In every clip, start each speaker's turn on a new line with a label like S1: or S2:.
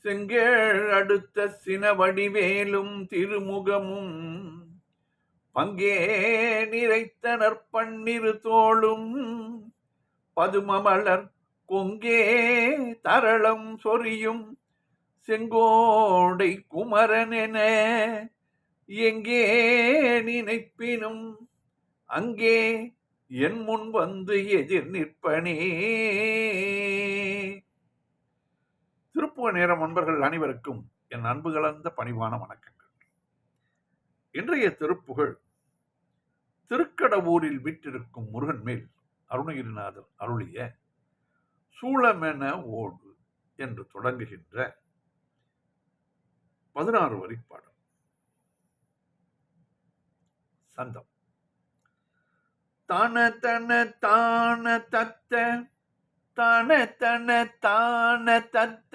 S1: செங்கேழ் அடுத்த சினவடிவேலும் திருமுகமும் பங்கே நிறைத்த நற்பன்னிரு தோளும் பதுமமலர் கொங்கே தரளம் சொரியும் செங்கோடை குமரனென எங்கே நினைப்பினும் அங்கே என் முன் வந்து எதிர் நிற்பனே. திருப்புவ நேரம் நண்பர்கள் அனைவருக்கும் என் அன்பு கலந்த பணிவான வணக்கங்கள். இன்றைய திருப்புகழ் திருக்கடவூரில் வீற்றிருக்கும் முருகன் மேல் அருணகிரிநாதர் அருளிய சூளமென ஓடு என்று தொடங்குகின்ற 16 வரி பாடல். சந்தம் தான தன தான தத்த தான தன தான தத்த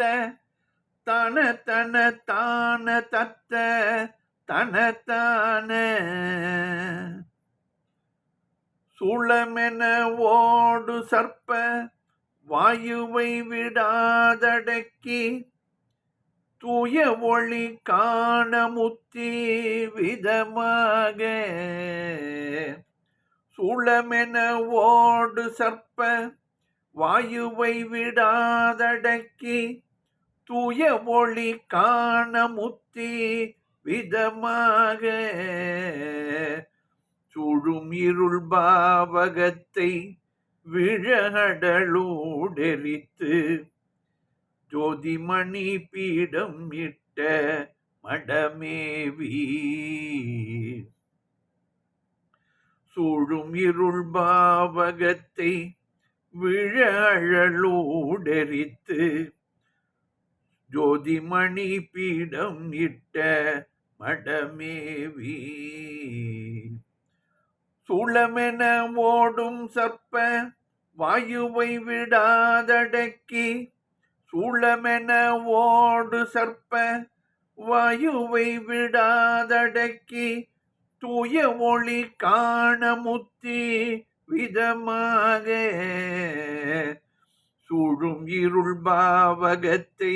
S1: தான தன தான தத்த தன தான சூளமென ஓடு சர்ப்ப வாயுவை விடாதடக்கி தூய ஒளி காண முத்தி விதமாக சூளமென ஓடு சர்ப்ப வாயுவை விடாதடக்கி தூய ஒளி காண முத்தி விதமாக சூழும் இருள் பாவகத்தை விழடலூடெரித்து ஜோதிமணி பீடம் இட்ட மடமேவி சூழும் இருள் பாவகத்தை விழழலூடெரித்து ஜோதிமணி பீடம் இட்ட மடமேவி சூளமென ஓடும் சர்ப்ப வாயுவை விடாதடக்கி சூளமென ஓடு சர்ப்ப வாயுவை விடாதடக்கி தூய ஒளி காண முத்தி விதமாக சூழும் இருள் பாவகத்தை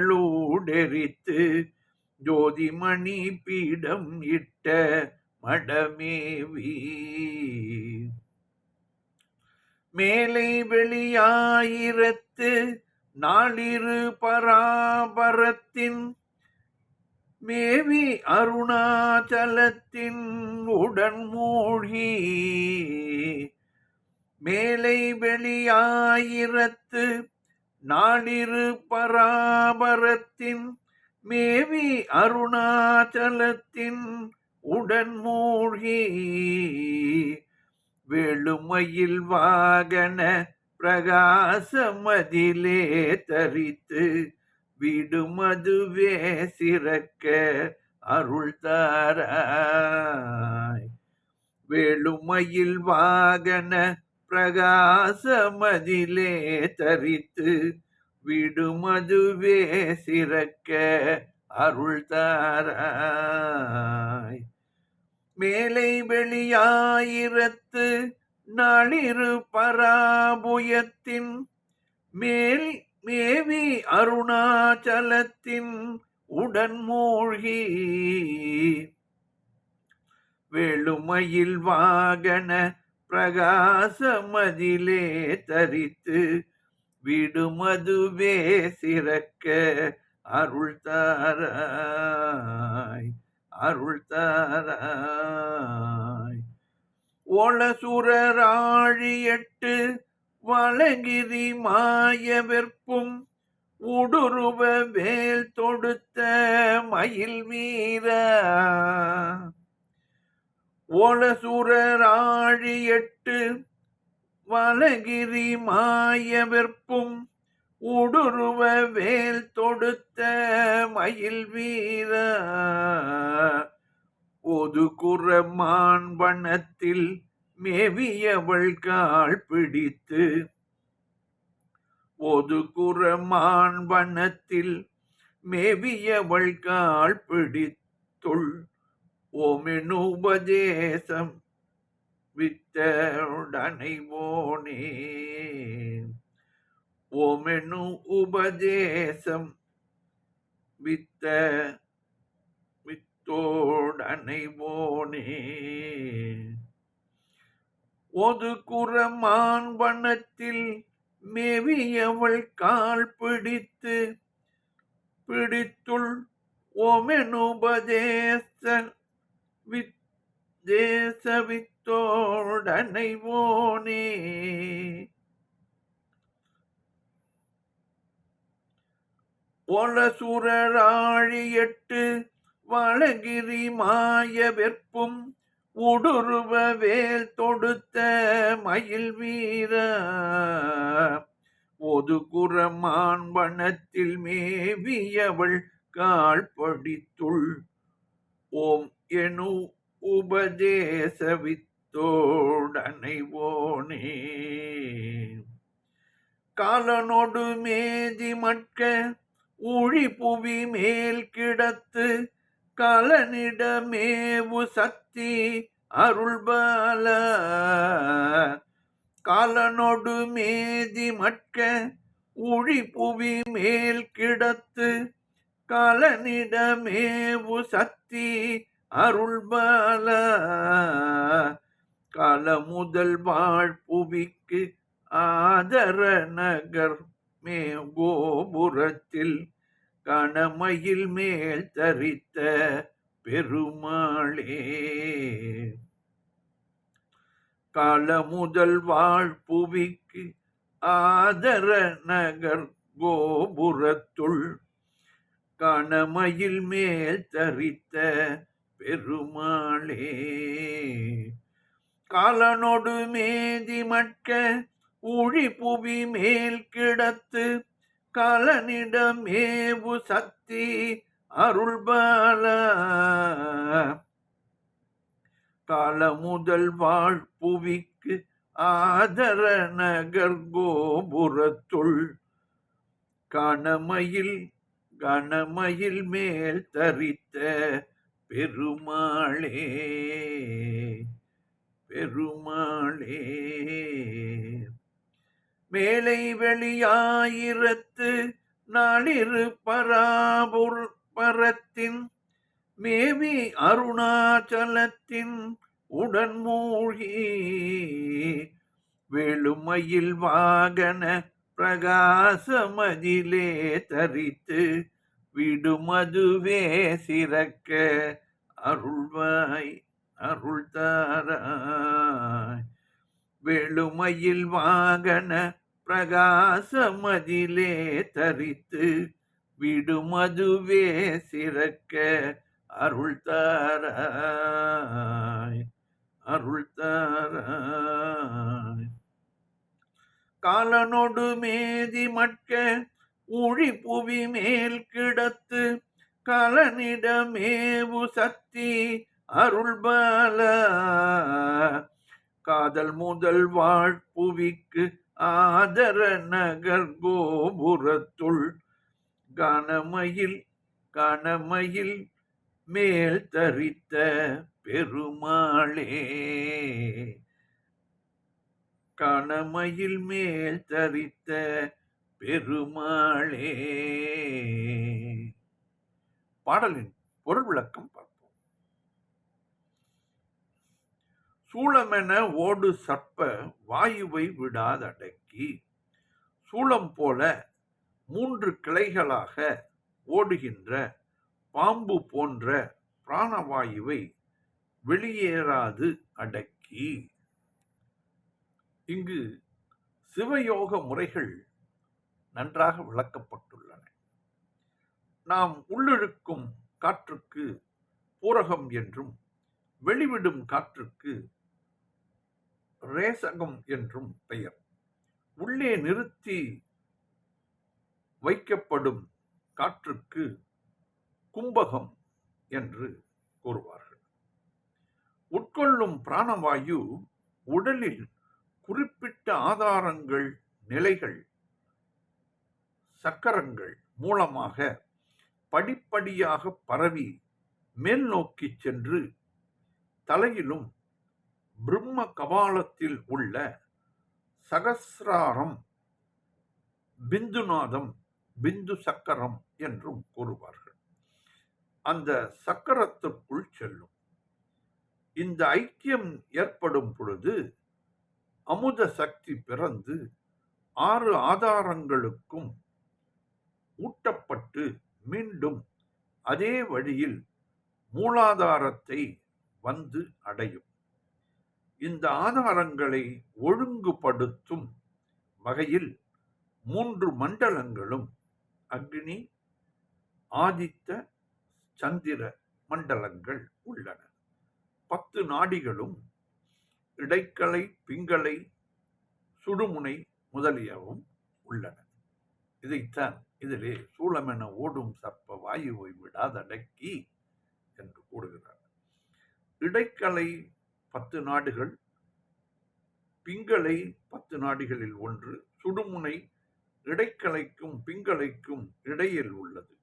S1: விழழலூடெரித்து ஜோதிமணி பீடம் இட்ட மடமேவி மேலை வெளியாயிரத்து நாளிரு பராபரத்தின் மேவி அருணாச்சலத்தின் உடன் மூழ்கி மேலை வெளியாயிரத்து நாளிரு பராபரத்தின் மேவி அருணாச்சலத்தின் உடன் மூழ்கி வேளுமையில் வாகன பிரகாசமதிலே தரித்து விடுமதுவே சிறக்க அருள் தாராய் வேளுமையில் வாகன பிரகாசமதிலே தரித்து விடுமதுவே சிறக்க அருள் தாராய் மேலை வெளியாயிரத்து நாளிரு பராபுயத்தின் மேல் மேவி அருணாச்சலத்தின் உடன் மூழ்கி வேளுமையில் வாகன பிரகாசமதிலே தரித்து விடுமதுவே சிறக்க அருள் தாராய் அருள் தாராய் ஓலசுரராழியட்டு வளங்கிரி மாயவெற்பும் உடுருவ வேல் தொடுத்த மயில் வீர ஓலசுரராழியட்டு வளகிரி மாயவெற்பும் உடுருவ வேல் தொடுத்த மயில் வீர ஒதுகுற மான்பணத்தில் மேவியவள் கால் பிடித்து ஒதுகுற மான்பணத்தில் மேவியவள் கால் பிடித்துள் ஓமெனு உபதேசம் வித்த உடனை போனே ஓமெனு உபதேசம் வித்த வித்தோடனைவோனே ஒது குரமான் வனத்தில் மேவியவள் கால் பிடித்துள் ஓமெனுபதேச வித்தோடனைவோனே ஒலசுரராழியட்டு வளகிரி மாய வெற்பும் உடுருவ வேல் தொடுத்த மயில் வீர ஒது குரமான் வனத்தில் மேவியவள் கால் படித்துள் ஓம் எனு உபதேச வித்தோடனைவோனே காலனொடு மேதி மட்க ஊழி புவி மேல் கிடத்து கலனிடமேவு சக்தி அருள்பால காலனொடு மேதி மட்க ஊழி புவி மேல் கிடத்து கலனிடமேவு சக்தி அருள்பால கால முதல் வாழ்புவிக்கு ஆதர நகர் கோபுரத்தில் கணமயில் மேல் தரித்த பெருமாளே கால முதல் வாழ்புவிக்கு ஆதர நகர் கோபுரத்துள் கணமயில் மேல் தரித்த பெருமாளே காலனொடு மேதி மட்க ஊழி புவி மேல் கிடத்து கலனிடமேவு சக்தி அருள்பால கால முதல் வாழ்புவிக்கு ஆதர நகர் கோபுரத்துள் கணமயில் மேல் தரித்த பெருமாளே மேலை வெளியாயிரத்து நாளிரு பராபுரத்தின் மேவி அருணாச்சலத்தின் உடன் மூழ்கி வேளுமயில் வாகன பிரகாசமதிலே தரித்து விடுமதுவே சிறக்க அருள்வாய் அருள் தாராய் வேளுமயில் வாகன பிரகாசமதிலே தரித்து விடுமதுவே சிறக்க அருள் தாராய் அருள் தாராய் காலனொடு மேதி மட்க ஊழி புவி மேல் கிடத்து கலனிடமேவு சக்தி அருள்பால காதல் முதல் வாழ்புவிக்கு ஆதர நகர் கோபுரத்துள் கணமயில் மேல் தரித்த பெருமாளே கணமயில் மேல் தரித்த பெருமாளே. பாடலின் பொருள் விளக்கம் பார்ப்போம். சூளமென ஓடு சற்ப வாயுவை விடாதடக்கி சூளம் போல 3 கிளைகளாக ஓடுகின்ற பாம்பு போன்ற பிராணவாயுவை வெளியேறாது அடக்கி. இங்கு சிவயோக முறைகள் நன்றாக விளக்கப்பட்டுள்ளன. நாம் உள்ளிழுக்கும் காற்றுக்கு பூரகம் என்றும் வெளிவிடும் காற்றுக்கு ரேசகம் என்றும் பெயர். உள்ளே நிறுத்தி வைக்கப்படும் காற்றுக்கு கும்பகம் என்று கூறுவார்கள். உட்கொள்ளும் பிராணவாயு உடலில் குறிப்பிட்ட ஆதாரங்கள், நிலைகள், சக்கரங்கள் மூலமாக படிப்படியாக பரவி மேல் நோக்கி சென்று தலையிலும் பிரம்ம கபாலத்தில் உள்ள சகசிராரம் பிந்துநாதம், பிந்து சக்கரம் என்றும் கூறுவார்கள். அந்த சக்கரத்திற்குள் செல்லும். இந்த ஐக்கியம் ஏற்படும் பொழுது அமுத சக்தி பிறந்து 6 ஆதாரங்களுக்கும் ஊட்டப்பட்டு மீண்டும் அதே வழியில் மூலாதாரத்தை வந்து அடையும். இந்த ஆதாரங்களை ஒழுங்குபடுத்தும் வகையில் 3 மண்டலங்களும் அக்னி, ஆதித்த, சந்திர மண்டலங்கள் உள்ளன. 10 நாடிகளும் இடைக்கலை, பிங்களை, சுடுமுனை முதலியவும் உள்ளன. இதைத்தான் இதிலே சூளமென ஓடும் சர்ப்ப வாயுவை விடாதடக்கி என்று கூறுகிறார். இடைக்கலை 10 நாடுகள், பிங்களை 10 நாடிகளில் ஒன்று, சுடுமுனை இடைக்கலைக்கும் பிங்களைக்கும் இடையில் உள்ளது.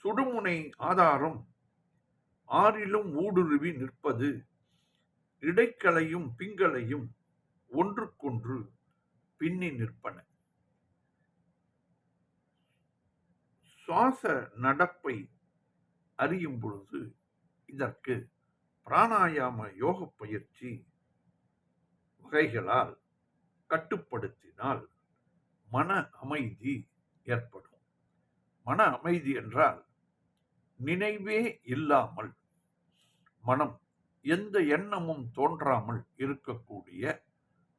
S1: சுடுமுனை ஆதாரம் 6லும் ஊடுருவி நிற்பது இடைக்கலையும் பிங்களையும் ஒன்றுக்கொன்று பின்னி நிற்பன. சுவாச நடப்பை அறியும் பொழுது இதற்கு பிராணாயாம யோக பயிற்சி வகைகளால் கட்டுப்படுத்தினால் மன அமைதி ஏற்படும். மன அமைதி என்றால் நினைவே இல்லாமல் மனம் எந்த எண்ணமும் தோன்றாமல் இருக்கக்கூடிய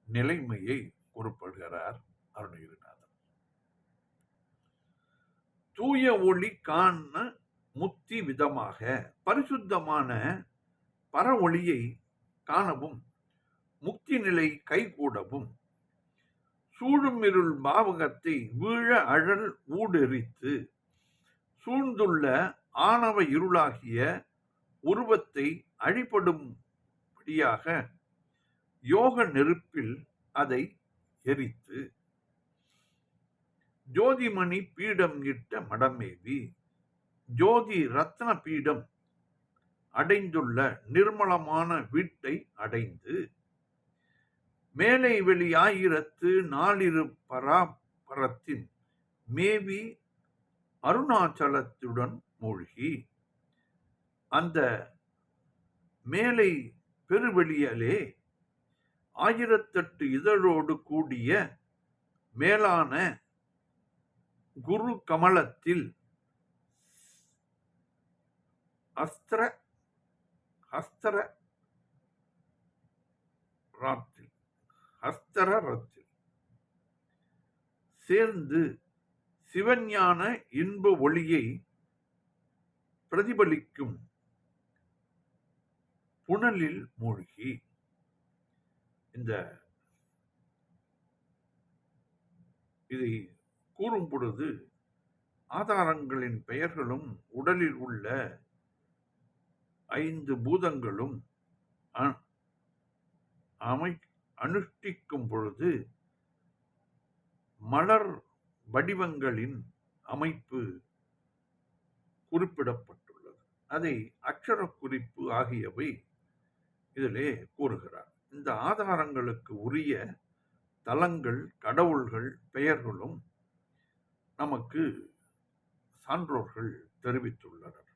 S1: நிலைமையை குறிப்பிடுகிறார் அருணகிரிநாதர். தூய ஒளி காண முத்தி விதமாக பரிசுத்தமான பர ஒளியை காணவும் முக்தி நிலை கைகூடவும் சூழும் இருள் பாவகத்தை வீழ அழல் ஊடெரித்து சூழ்ந்துள்ள ஆணவ இருளாகிய உருவத்தை அழிபடும்படியாக யோக நெருப்பில் அதை எரித்து ஜோதிமணி பீடம் இட்ட மடமேவி ஜோதி ரத்ன பீடம் அடைந்துள்ள நிர்மலமான வீட்டை அடைந்து மேலை வெளி 1000 பராபரத்தின் மேவி அருணாச்சலத்துடன் மூழ்கி அந்த மேலை பெருவெளியிலே 1008 இதழோடு கூடிய மேலான குரு கமலத்தில் ஹஸ்தரத்தில் சேர்ந்து சிவஞான இன்ப ஒளியை பிரதிபலிக்கும் புனலில் மூழ்கி இதை கூறும் பொழுது ஆதாரங்களின் பெயர்களும் உடலில் உள்ள 5 பூதங்களும் அனுஷ்டிக்கும் பொழுது மலர் வடிவங்களின் அமைப்பு குறிப்பிடப்பட்டுள்ளது. அதை அக்ஷர குறிப்பு ஆகியவை இதிலே கூறுகிறார். இந்த ஆதாரங்களுக்கு உரிய தலங்கள், கடவுள்கள் பெயர்களும் நமக்கு சான்றோர்கள் தெரிவித்துள்ளனர்.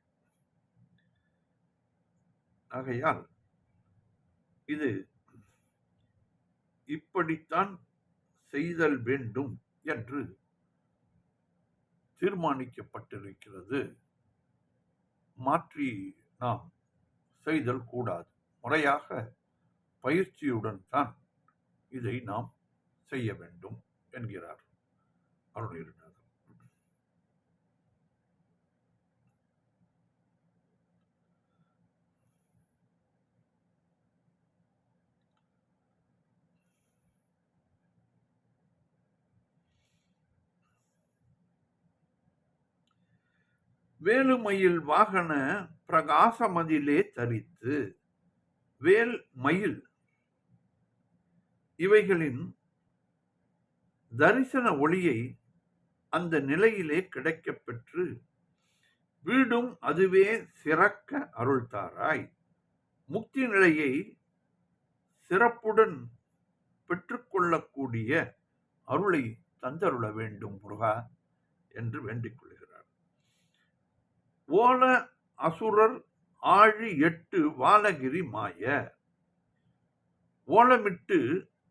S1: ஆகையால் இது இப்படித்தான் செய்தல் வேண்டும் என்று தீர்மானிக்கப்பட்டிருக்கிறது. மாற்றி நாம் செய்தல் கூடாது. முறையாக பயிற்சியுடன் தான் இதை நாம் செய்ய வேண்டும் என்கிறார் அருணகிரிநாதர். வேலுமயில் வாகன பிரகாசமதிலே தரித்து வேல் மயில் இவைகளின் தரிசன ஒளியை அந்த நிலையிலே கிடைக்கப் பெற்று வீடும் அதுவே சிறக்க அருள்தாராய். முக்தி நிலையை சிறப்புடன் பெற்றுக்கொள்ளக்கூடிய அருளை தந்தருள வேண்டும் முருகா என்று வேண்டிக் கொள்கிறார். ஓல அசுரர் ஆழி 8 வாலகிரி மாய. ஓலமிட்டு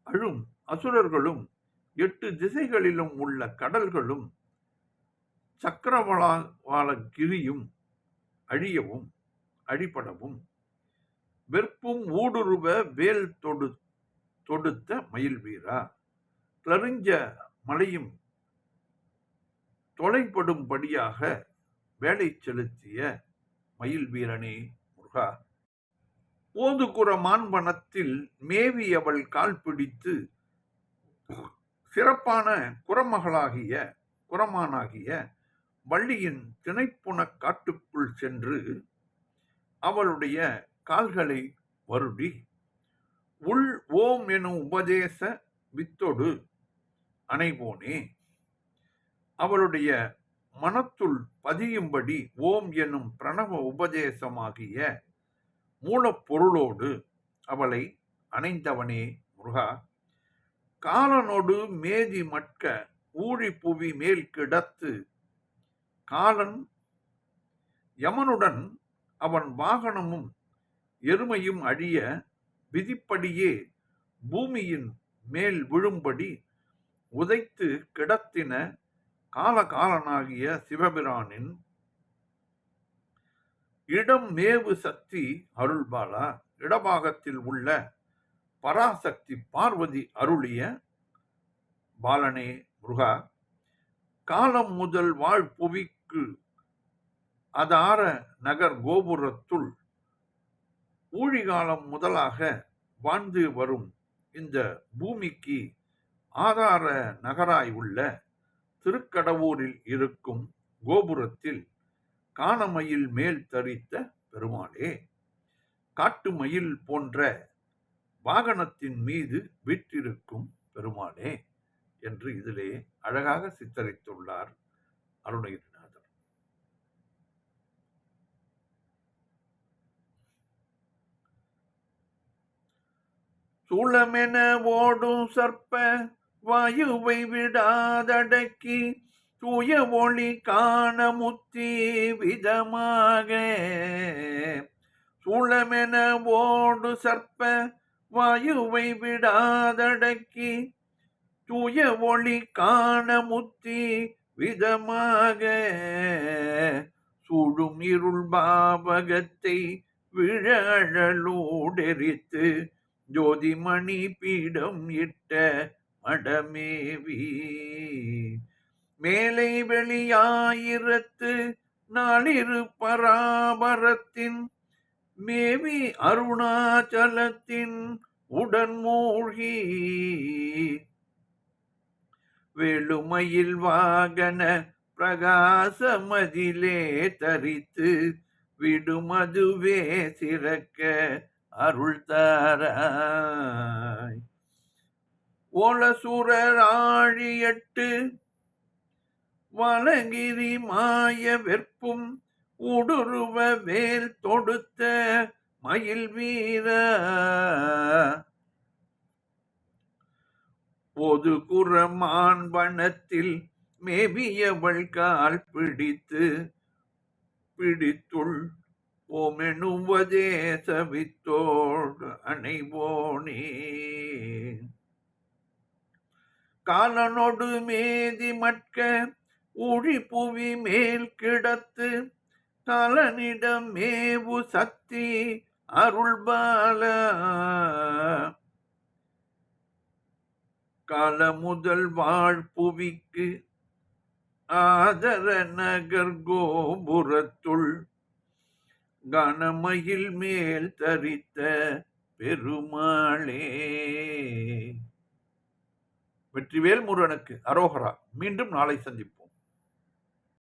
S1: அழும் அசுரர்களும் 8 திசைகளிலும் உள்ள கடல்களும் சக்கரவாளகிரியும் அழியவும் அடிபடவும் வெற்பும் ஊடுருவ வேல் தொடுத்த மயில் வீரா, கிளறிஞ்ச மலையும் தொலைப்படும்படியாக வேலை செலுத்திய மயில் வீரனே முருகா, ஓதுகுற மான்வனத்தில் மேவி அவள் கால் பிடித்து சிறப்பான குரமானாகிய வள்ளியின் திணைப்புன காட்டுக்குள் சென்று அவளுடைய கால்களை வருடி உள் ஓம் எனும் உபதேச வித்தொடு அணைவோனே, அவளுடைய மனத்துள் பதியும்படி ஓம் எனும் பிரணவ உபதேசமாகிய மூலப்பொருளோடு அவளை அணைந்தவனே முருகா, காலனோடு மேதி மட்க ஊழி புவி மேல் கிடத்து காலன் யமனுடன் அவன் வாகனமும் எருமையும் அழிய விதிப்படியே பூமியின் மேல் விழும்படி உதைத்து கிடத்தின காலகாலனாகிய சிவபிரானின் இடம் மேவு சக்தி அருள்பாலா, இடபாகத்தில் உள்ள பராசக்தி பார்வதி அருளிய பாலனே முருகா, காலம் முதல் வாழ் புவிக்கு அதார நகர் கோபுரத்துள் ஊழிகாலம் முதலாக வாழ்ந்து வரும் இந்த பூமிக்கு ஆதார நகராய் உள்ள திருக்கடவூரில் இருக்கும் கோபுரத்தில் காணமயில் மேல் தரித்த பெருமாளே, காட்டு மயில் போன்ற வாகனத்தின் மீது வீற்றிருக்கும் பெருமாளே என்று இதிலே அழகாக சித்தரித்துள்ளார் அருணகிரிநாதர். சூளமென ஓடும் சர்ப்ப வாயுவை விடாதடக்கி தூய ஒளி காண முத்தி விதமாக. சூளமென ஓடு சர்ப்ப வாயுவை விடாதடக்கி தூய ஒளி காண முத்தி விதமாக. சூழும் இருள் பாவகத்தை விழலூடெரித்து ஜோதிமணி பீடம் இட்ட மடமேவி மேலை வெளியாயிரத்து நாளிரு பராபரத்தின் மேவி அருணாச்சலத்தின் உடன் மூழ்கி வேலுமயில் வாகன பிரகாசமதிலே தரித்து விடுமதுவே சிறக்க அருள் தாராய். ஓலசூரராழி 8 வலங்கிரி மாய வெற்பும் ஊடுருவ வேல் தொடுத்த மயில் வீர பொது குரமான் வனத்தில் மேவியவள் கால் பிடித்துள் ஓமெனுவதேச வித்தோடு அணைவோனே. காலனோடு மேதி மட்க ஊழி புவி மேல் கிடத்து காலனிடம் மேவு சக்தி அருள்பால. கால முதல் வாழ்புவிக்கு ஆதர நகர் கோபுரத்துள் கனமயில் மேல் தரித்த பெருமாளே. வெற்றிவேல் முருகனுக்கு அரோகரா. மீண்டும் நாளை சந்திப்போம்.